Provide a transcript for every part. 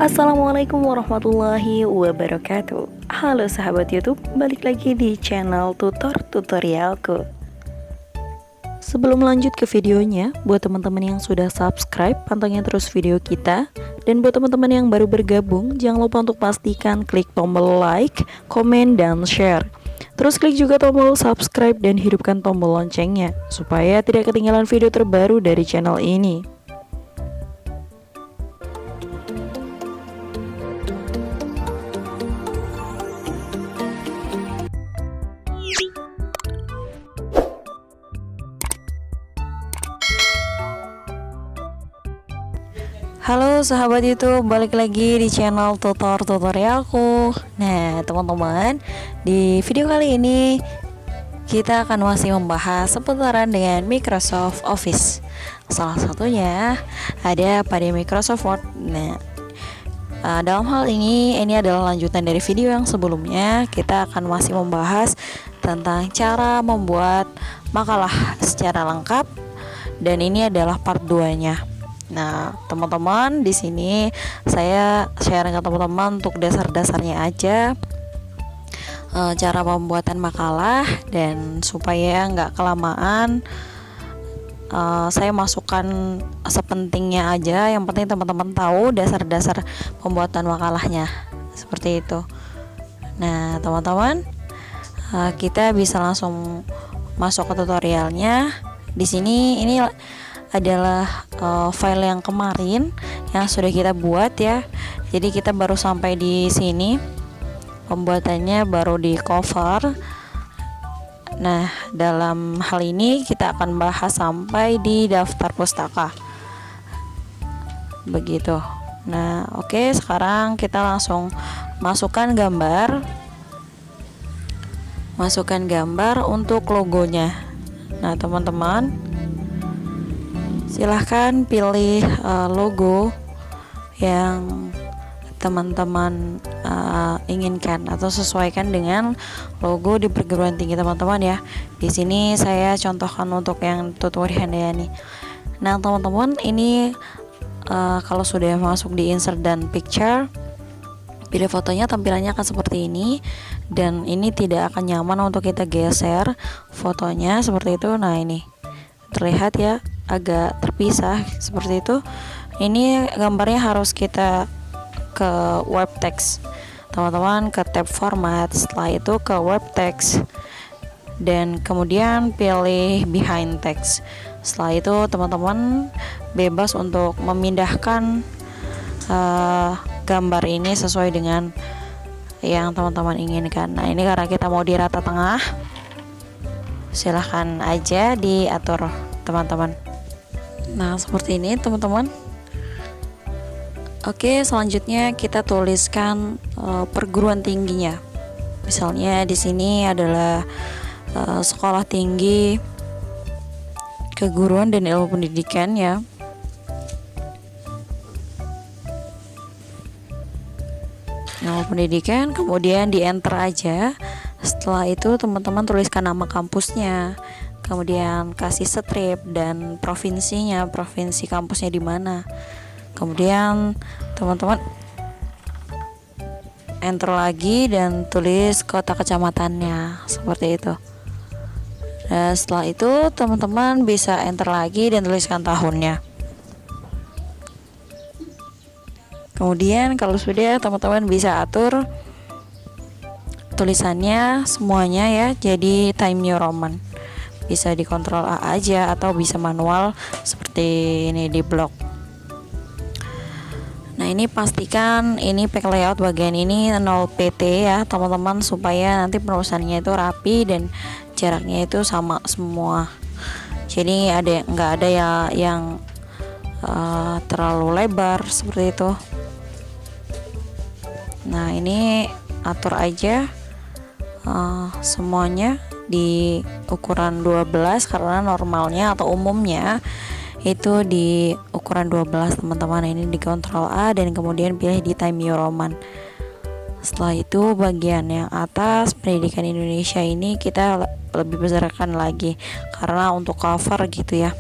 Assalamualaikum warahmatullahi wabarakatuh. Halo sahabat YouTube, balik lagi di channel tutorialku. Sebelum lanjut ke videonya, buat teman-teman yang sudah subscribe, pantengin terus video kita. Dan buat teman-teman yang baru bergabung, jangan lupa untuk pastikan klik tombol like, komen, dan share. Terus klik juga tombol subscribe dan hidupkan tombol loncengnya, supaya tidak ketinggalan video terbaru dari channel ini. Halo sahabat YouTube, balik lagi di channel tutorialku. Nah teman-teman, di video kali ini kita akan masih membahas seputaran dengan Microsoft Office. Salah satunya ada pada Microsoft Word. Nah, dalam hal ini adalah lanjutan dari video yang sebelumnya. Kita akan masih membahas tentang cara membuat makalah secara lengkap, dan ini adalah part 2-nya. Nah, teman-teman, di sini saya sharing ke teman-teman untuk dasar-dasarnya aja, cara pembuatan makalah, dan supaya nggak kelamaan, saya masukkan sepentingnya aja. Yang penting teman-teman tahu dasar-dasar pembuatan makalahnya, seperti itu. Nah, teman-teman, kita bisa langsung masuk ke tutorialnya. Di sini ini adalah file yang kemarin yang sudah kita buat ya. Jadi kita baru sampai di sini, pembuatannya baru di cover. Nah, dalam hal ini kita akan bahas sampai di daftar pustaka, begitu. Nah, oke, sekarang kita langsung masukkan gambar untuk logonya. Nah, teman-teman, silahkan pilih logo yang teman-teman inginkan atau sesuaikan dengan logo di perguruan tinggi teman-teman ya. Di sini saya contohkan untuk yang Tutwari Handayani. Nah, teman-teman, ini kalau sudah masuk di insert dan picture, pilih fotonya, tampilannya akan seperti ini, dan ini tidak akan nyaman untuk kita geser fotonya seperti itu. Nah, ini terlihat ya, agak terpisah seperti itu. Ini gambarnya harus kita ke web text, teman-teman, ke tab format, setelah itu ke web text, dan kemudian pilih behind text. Setelah itu teman-teman bebas untuk memindahkan gambar ini sesuai dengan yang teman-teman inginkan. Nah, ini karena kita mau di rata tengah, silahkan aja diatur teman-teman. Nah, seperti ini teman-teman. Oke, selanjutnya kita tuliskan perguruan tingginya. Misalnya di sini adalah Sekolah Tinggi Keguruan dan Ilmu Pendidikan ya. Ilmu Pendidikan, kemudian di enter aja. Setelah itu teman-teman tuliskan nama kampusnya, kemudian kasih strip dan provinsinya, provinsi kampusnya di mana. Kemudian teman-teman enter lagi dan tulis kota kecamatannya, seperti itu. Dan setelah itu teman-teman bisa enter lagi dan tuliskan tahunnya. Kemudian kalau sudah, teman-teman bisa atur tulisannya semuanya ya, jadi Time New Roman. Bisa dikontrol A aja atau bisa manual seperti ini di blok. Nah, ini pastikan ini pack layout bagian ini 0 pt ya teman-teman, supaya nanti penulisannya itu rapi dan jaraknya itu sama semua. Jadi nggak ada ya yang terlalu lebar seperti itu. Nah, ini atur aja semuanya di ukuran 12 karena normalnya atau umumnya itu di ukuran 12 teman-teman. Ini di Ctrl A dan kemudian pilih di Time New Roman. Setelah itu bagian yang atas Pendidikan Indonesia ini kita lebih besarkan lagi karena untuk cover gitu ya.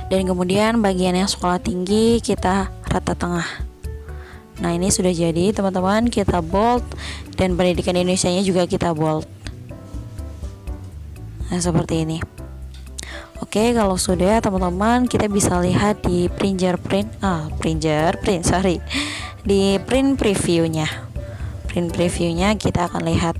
Dan kemudian bagian yang sekolah tinggi kita rata tengah. Nah, ini sudah jadi teman-teman, kita bold, dan pendidikan Indonesianya juga kita bold. Nah, seperti ini. Oke, kalau sudah teman-teman, kita bisa lihat di di print previewnya. Print previewnya kita akan lihat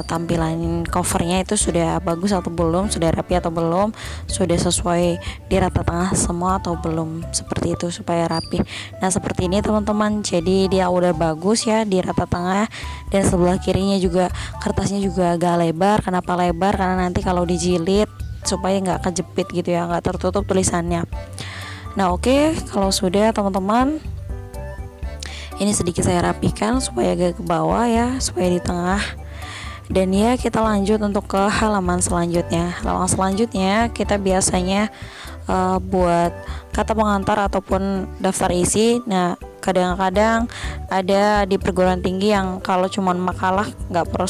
tampilan covernya itu sudah bagus atau belum, sudah rapi atau belum, sudah sesuai di rata tengah semua atau belum, seperti itu supaya rapi. Nah, seperti ini teman-teman, jadi dia udah bagus ya di rata tengah, dan sebelah kirinya juga kertasnya juga agak lebar. Kenapa lebar? Karena nanti kalau dijilid supaya nggak kejepit gitu ya, nggak tertutup tulisannya. Nah, oke, kalau sudah teman-teman, ini sedikit saya rapikan supaya agak ke bawah ya, supaya di tengah. Dan ya, kita lanjut untuk ke halaman selanjutnya. Halaman selanjutnya kita biasanya buat kata pengantar ataupun daftar isi. Nah, kadang-kadang ada di perguruan tinggi yang kalau cuma makalah nggak perlu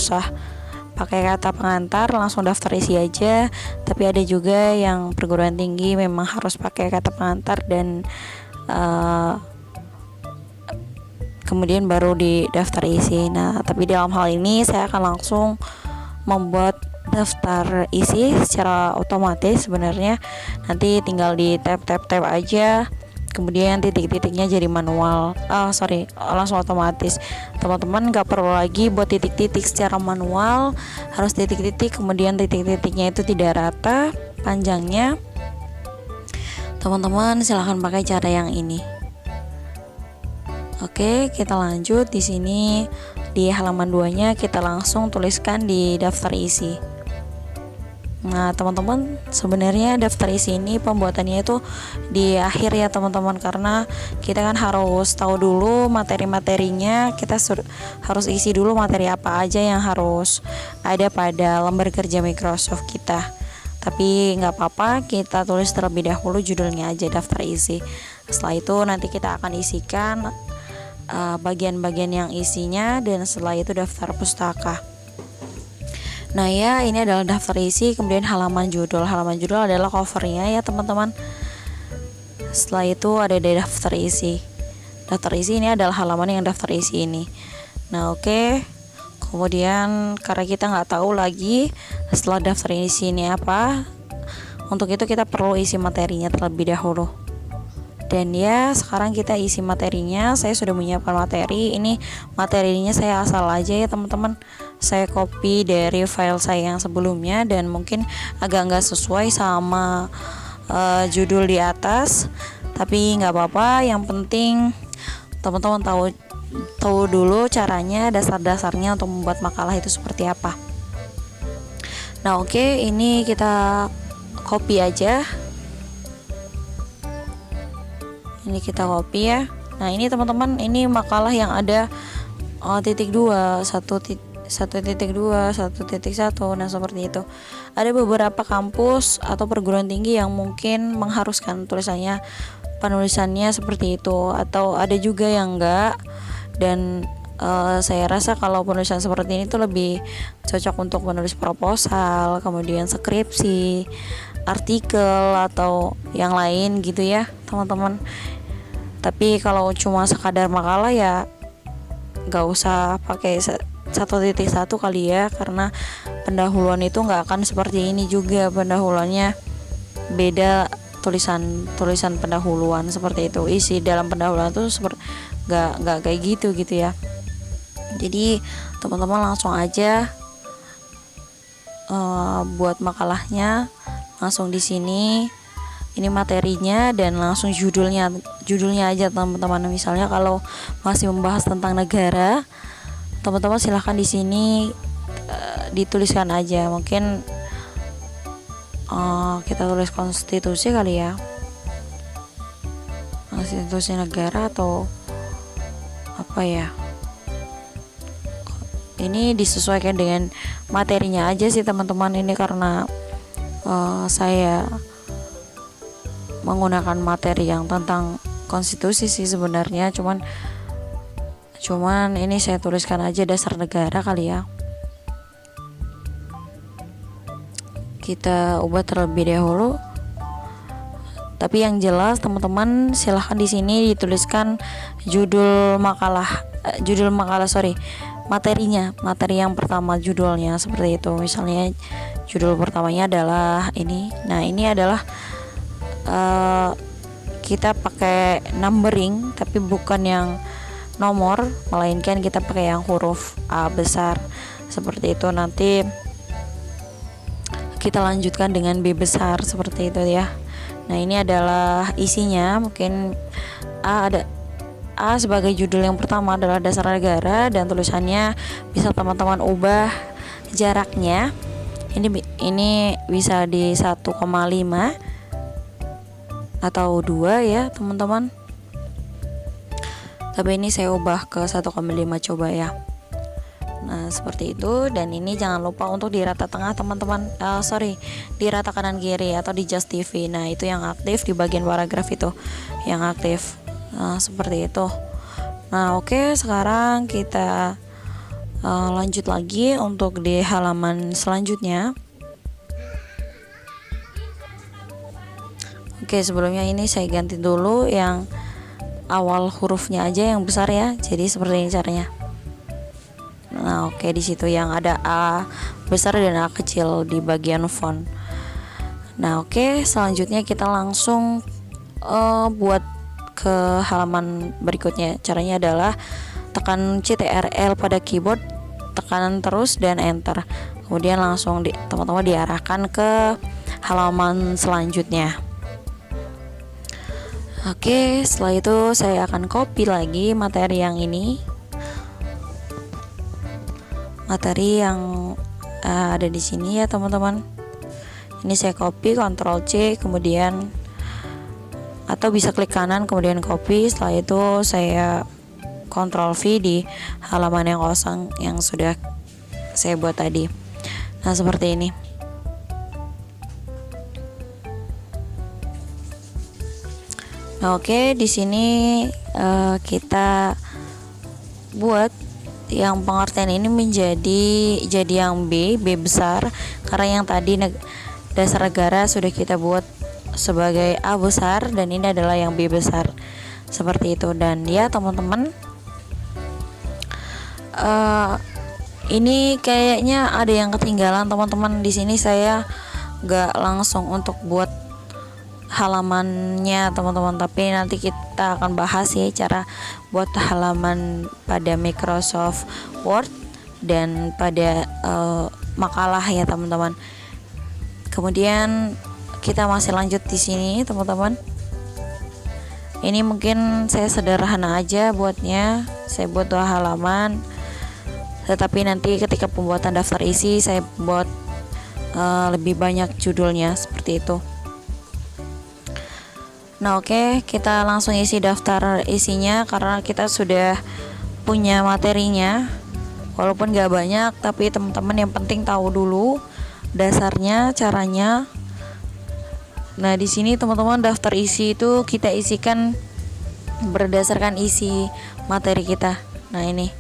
pakai kata pengantar, langsung daftar isi aja. Tapi ada juga yang perguruan tinggi memang harus pakai kata pengantar dan kemudian baru di daftar isi. Nah, tapi dalam hal ini saya akan langsung membuat daftar isi secara otomatis sebenarnya. Nanti tinggal di tab aja, kemudian titik-titiknya jadi manual. Langsung otomatis. Teman-teman nggak perlu lagi buat titik-titik secara manual, harus titik-titik, kemudian titik-titiknya itu tidak rata panjangnya. Teman-teman silahkan pakai cara yang ini. Oke, kita lanjut. Di sini di halaman 2-nya kita langsung tuliskan di daftar isi. Nah, teman-teman, sebenarnya daftar isi ini pembuatannya itu di akhir ya teman-teman, karena kita kan harus tahu dulu materi-materinya. Kita harus isi dulu materi apa aja yang harus ada pada lembar kerja Microsoft kita. Tapi nggak apa-apa, kita tulis terlebih dahulu judulnya aja, daftar isi. Setelah itu nanti kita akan isikan bagian-bagian yang isinya, dan setelah itu daftar pustaka. Nah ya, ini adalah daftar isi. Kemudian halaman judul adalah covernya ya teman-teman. Setelah itu ada di daftar isi. Daftar isi ini adalah halaman yang daftar isi ini. Nah, oke. Kemudian karena kita nggak tahu lagi setelah daftar isi ini apa, untuk itu kita perlu isi materinya terlebih dahulu. Dan ya, sekarang kita isi materinya. Saya sudah menyiapkan materi. Ini materinya saya asal aja ya teman-teman. Saya copy dari file saya yang sebelumnya, dan mungkin agak nggak sesuai sama judul di atas. Tapi nggak apa-apa. Yang penting teman-teman tahu dulu caranya, dasar-dasarnya untuk membuat makalah itu seperti apa. Nah, oke, ini kita copy aja. Ini kita copy ya. Nah, ini teman-teman, ini makalah yang ada titik 2, 1.2, 1.1. Nah, seperti itu. Ada beberapa kampus atau perguruan tinggi yang mungkin mengharuskan penulisannya seperti itu, atau ada juga yang enggak. Dan saya rasa kalau penulisan seperti ini tuh lebih cocok untuk menulis proposal, kemudian skripsi, artikel, atau yang lain gitu ya teman-teman. Tapi kalau cuma sekadar makalah ya gak usah pakai 1.1 kali ya, karena pendahuluan itu gak akan seperti ini juga. Pendahuluannya beda, tulisan pendahuluan seperti itu. Isi dalam pendahuluan itu gak kayak gitu ya. Jadi teman-teman langsung aja buat makalahnya langsung di sini. Ini materinya, dan langsung judulnya aja teman-teman. Misalnya kalau masih membahas tentang negara, teman-teman silahkan di sini dituliskan aja. Mungkin kita tulis konstitusi kali ya, konstitusi negara atau apa ya. Ini disesuaikan dengan materinya aja sih teman-teman. Ini karena saya menggunakan materi yang tentang konstitusi sih sebenarnya, cuman ini saya tuliskan aja dasar negara kali ya. Kita ubah terlebih dahulu Tapi yang jelas teman-teman silahkan di sini dituliskan judul makalah, materi yang pertama, judulnya seperti itu. Misalnya judul pertamanya adalah ini. Nah, ini adalah kita pakai numbering tapi bukan yang nomor, melainkan kita pakai yang huruf A besar seperti itu. Nanti kita lanjutkan dengan B besar seperti itu ya. Nah, ini adalah isinya. Mungkin A sebagai judul yang pertama adalah dasar negara, dan tulisannya bisa teman-teman ubah jaraknya. Ini bisa di 1,5 atau 2 ya teman-teman. Tapi ini saya ubah ke 1,5 coba ya. Nah, seperti itu. Dan ini jangan lupa untuk di rata tengah teman-teman, di rata kanan kiri atau di Just TV. Nah, itu yang aktif di bagian paragraf itu yang aktif. Nah, seperti itu. Nah, oke, sekarang kita lanjut lagi untuk di halaman selanjutnya. Oke, sebelumnya ini saya ganti dulu yang awal hurufnya aja yang besar ya. Jadi seperti ini caranya. Nah, oke, di situ yang ada A besar dan A kecil di bagian font. Nah, oke, selanjutnya kita langsung buat ke halaman berikutnya. Caranya adalah tekan Ctrl pada keyboard, tekanan terus dan enter. Kemudian langsung teman-teman diarahkan ke halaman selanjutnya. Oke, setelah itu saya akan copy lagi materi yang ini. Materi yang ada di sini ya, teman-teman. Ini saya copy, Ctrl C, kemudian atau bisa klik kanan kemudian copy. Setelah itu saya Ctrl V di halaman yang kosong yang sudah saya buat tadi. Nah, seperti ini. Nah, oke, di sini kita buat yang pengertian ini jadi yang B besar, karena yang tadi dasar negara sudah kita buat sebagai A besar, dan ini adalah yang B besar seperti itu. Dan ya teman-teman, ini kayaknya ada yang ketinggalan teman-teman. Di sini saya gak langsung untuk buat halamannya teman-teman, tapi nanti kita akan bahas ya cara buat halaman pada Microsoft Word dan pada makalah ya teman-teman. Kemudian kita masih lanjut di sini teman-teman. Ini mungkin saya sederhana aja buatnya, saya buat 2 halaman, tetapi nanti ketika pembuatan daftar isi saya buat lebih banyak judulnya seperti itu. Nah, oke, kita langsung isi daftar isinya karena kita sudah punya materinya. Walaupun gak banyak, tapi teman-teman yang penting tahu dulu dasarnya, caranya. Nah, di sini teman-teman daftar isi itu kita isikan berdasarkan isi materi kita. Nah, ini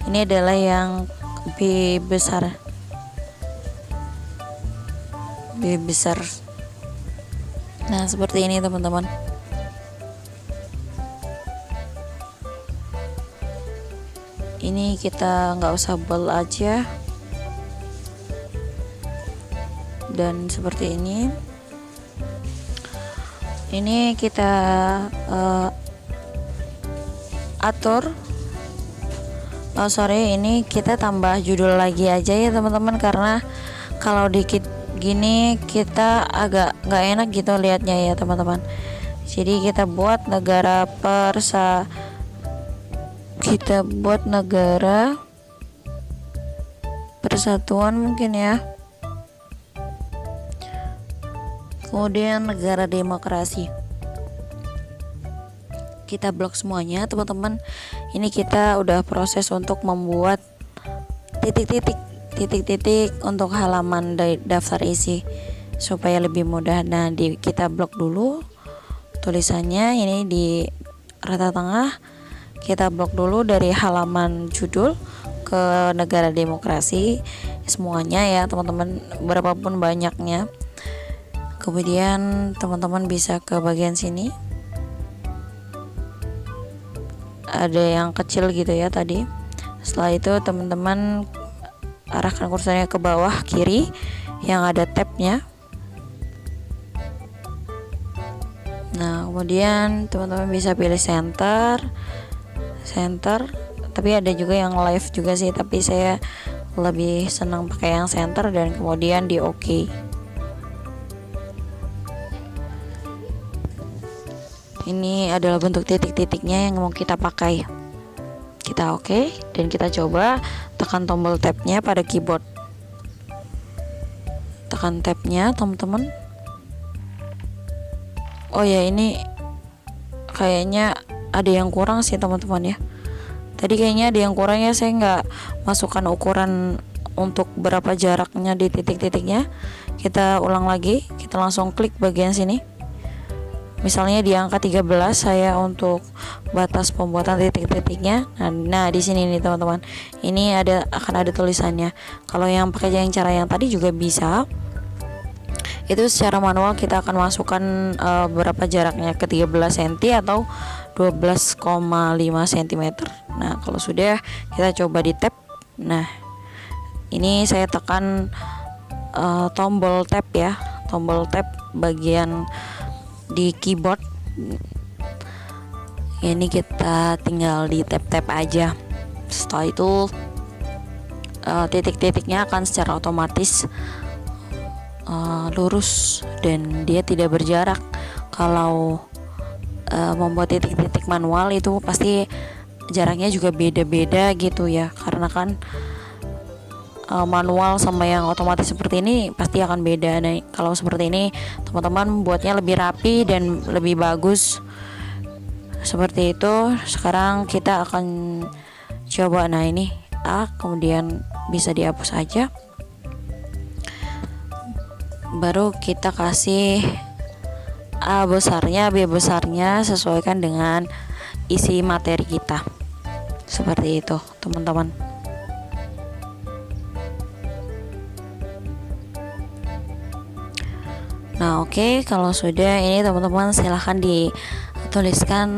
adalah yang B besar. B besar. Nah, seperti ini teman-teman. Ini kita nggak usah bold aja. Dan seperti ini. Ini kita atur. Ini kita tambah judul lagi aja ya teman-teman, karena kalau dikit gini kita agak nggak enak gitu lihatnya ya teman-teman. Jadi kita buat negara persatuan mungkin ya, kemudian negara demokrasi. Kita blok semuanya teman-teman. Ini kita udah proses untuk membuat titik-titik untuk halaman daftar isi supaya lebih mudah. Nah, kita blok dulu tulisannya. Ini di rata tengah kita blok dulu dari halaman judul ke negara demokrasi semuanya ya teman-teman, berapapun banyaknya. Kemudian teman-teman bisa ke bagian sini, ada yang kecil gitu ya tadi. Setelah itu teman-teman arahkan kursornya ke bawah kiri yang ada tabnya. Nah, kemudian teman-teman bisa pilih center, tapi ada juga yang live juga sih, tapi saya lebih senang pakai yang center dan kemudian di OK. Ini adalah bentuk titik-titiknya yang mau kita pakai. Kita OK dan kita coba tekan tombol tabnya pada keyboard. Tekan tabnya teman-teman. Oh ya, ini kayaknya ada yang kurang sih teman-teman ya. Tadi kayaknya ada yang kurang ya, saya nggak masukkan ukuran untuk berapa jaraknya di titik-titiknya. Kita ulang lagi, kita langsung klik bagian sini. Misalnya di angka 13 saya untuk batas pembuatan titik-titiknya. Nah di sini nih teman-teman, ini akan ada tulisannya. Kalau yang pakai cara yang tadi juga bisa. Itu secara manual kita akan masukkan berapa jaraknya, ke 13 cm atau 12,5 cm. Nah kalau sudah, kita coba di tab. Nah ini saya tekan tombol tab ya, tombol tab bagian di keyboard. Ini kita tinggal di tab-tab aja. Setelah itu titik-titiknya akan secara otomatis lurus dan dia tidak berjarak. Kalau membuat titik-titik manual itu pasti jaraknya juga beda-beda gitu ya, karena kan manual sama yang otomatis seperti ini pasti akan beda. Nah, kalau seperti ini teman-teman buatnya lebih rapi dan lebih bagus seperti itu. Sekarang kita akan coba. Nah ini A, kemudian bisa dihapus aja, baru kita kasih A besarnya, B besarnya, sesuaikan dengan isi materi kita. Seperti itu teman-teman. Nah oke, kalau sudah ini teman-teman silahkan dituliskan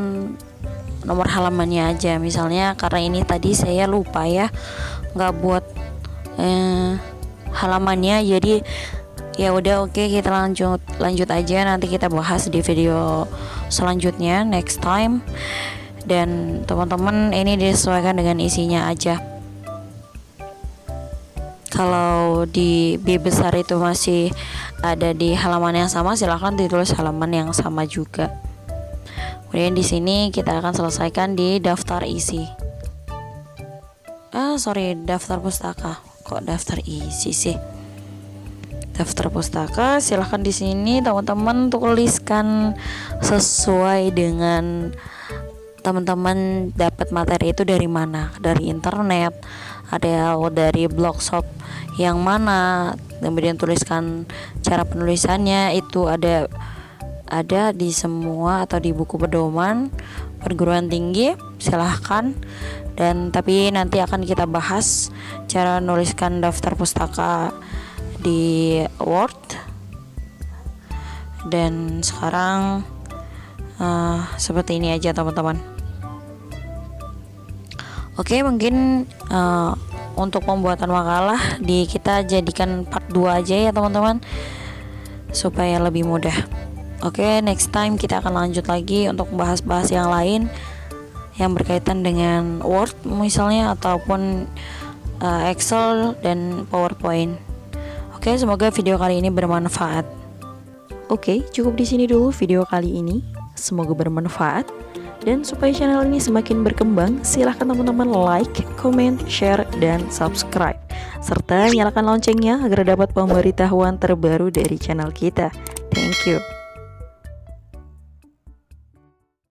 nomor halamannya aja. Misalnya karena ini tadi saya lupa ya, nggak buat halamannya, jadi ya udah oke, kita lanjut aja, nanti kita bahas di video selanjutnya next time. Dan teman-teman ini disesuaikan dengan isinya aja. Kalau di B besar itu masih ada di halaman yang sama, silahkan ditulis halaman yang sama juga. Kemudian di sini kita akan selesaikan di daftar isi. Daftar pustaka. Kok daftar isi sih? Daftar pustaka, silahkan di sini teman-teman tuliskan sesuai dengan teman-teman dapat materi itu dari mana, dari internet, ada dari blogshop yang mana. Kemudian tuliskan cara penulisannya, itu ada di semua atau di buku pedoman perguruan tinggi, silahkan. Dan tapi nanti akan kita bahas cara menuliskan daftar pustaka di Word. Dan sekarang seperti ini aja teman-teman. Oke, mungkin untuk pembuatan makalah kita jadikan part 2 aja ya teman-teman, supaya lebih mudah. Oke, next time kita akan lanjut lagi untuk bahas-bahas yang lain yang berkaitan dengan Word misalnya, ataupun Excel dan PowerPoint. Oke, semoga video kali ini bermanfaat. Oke, cukup di sini dulu video kali ini. Semoga bermanfaat. Dan supaya channel ini semakin berkembang, silahkan teman-teman like, comment, share, dan subscribe. Serta nyalakan loncengnya agar dapat pemberitahuan terbaru dari channel kita. Thank you.